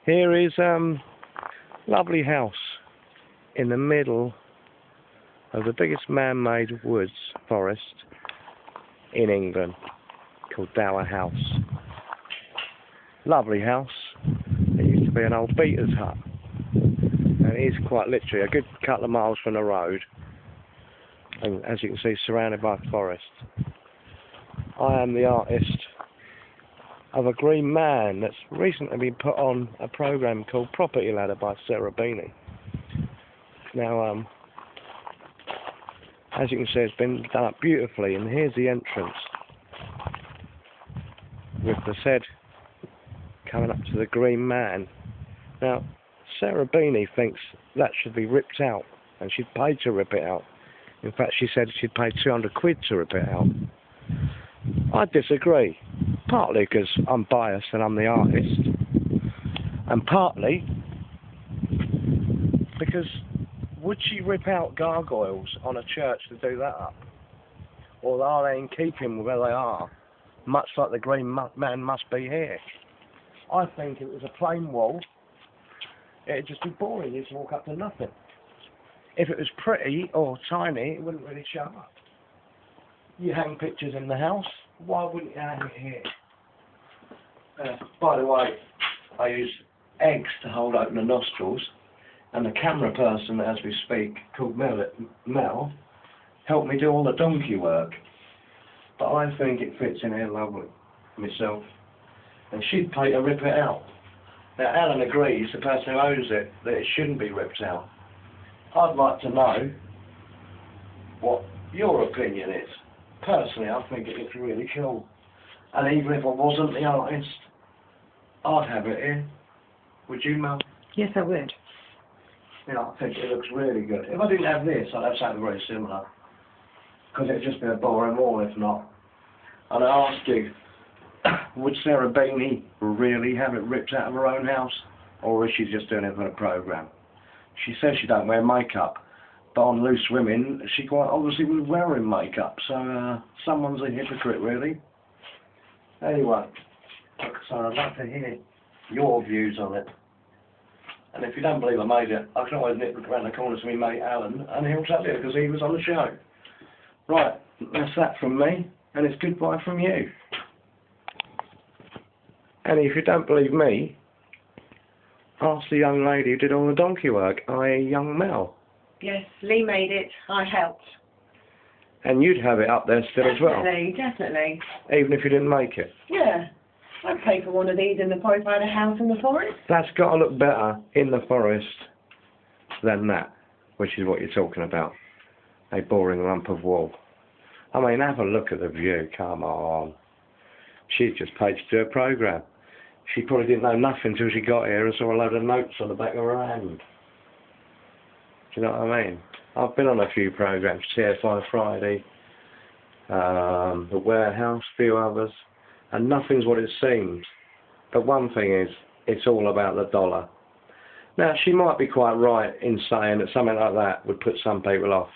Here is lovely house in the middle of the biggest man-made woods forest in England, called Dower House. Lovely house. It used to be an old beater's hut, and it is quite literally a good couple of miles from the road, and as you can see, surrounded by forest. I am the artist of a green man that's recently been put on a programme called Property Ladder by Sarah Beeny. Now, as you can see, it's been done up beautifully, and here's the entrance with the said coming up to the green man. Now, Sarah Beeny thinks that should be ripped out, and she'd paid to rip it out. In fact, she said she'd paid 200 quid to rip it out. I disagree, partly because I'm biased and I'm the artist, and partly because would she rip out gargoyles on a church to do that up? Or are they in keeping where they are, much like the green man must be here? I think if it was a plain wall, it'd just be boring, you'd walk up to nothing. If it was pretty or tiny, it wouldn't really show up. You hang pictures in the house, why wouldn't you hang it here? By the way, I use eggs to hold open the nostrils, and the camera person, as we speak, called Mel, helped me do all the donkey work. But I think it fits in here lovely, myself. And she'd pay to rip it out. Now, Alan agrees, the person who owns it, that it shouldn't be ripped out. I'd like to know what your opinion is. Personally, I think it looks really cool. And even if I wasn't the artist, I'd have it here. Would you, Mel? Yes, I would. Yeah, I think it looks really good. If I didn't have this, I'd have something very similar. Because it'd just be a boring wall if not. And I asked you, would Sarah Beeny really have it ripped out of her own house? Or is she just doing it for the programme? She says she don't wear makeup. But on Loose Women, she quite obviously was wearing makeup. So someone's a hypocrite, really. Anyway, so I'd like to hear your views on it. And if you don't believe I made it, I can always nip around the corner to my mate Alan, and he'll tell you, because he was on the show. Right, that's that from me, and it's goodbye from you. And if you don't believe me, ask the young lady who did all the donkey work, i.e. young Mel. Yes, Lee made it. I helped. And you'd have it up there still as well? Definitely. Even if you didn't make it? Yeah. I'd pay for one of these in the forest, by the house in the forest. That's got to look better in the forest than that, which is what you're talking about. A boring lump of wool. I mean, have a look at the view, come on. She just paid to do a programme. She probably didn't know nothing until she got here and saw a load of notes on the back of her hand. Do you know what I mean? I've been on a few programmes, TFI Friday, The Warehouse, a few others, and nothing's what it seems. But one thing is, it's all about the dollar. Now, she might be quite right in saying that something like that would put some people off.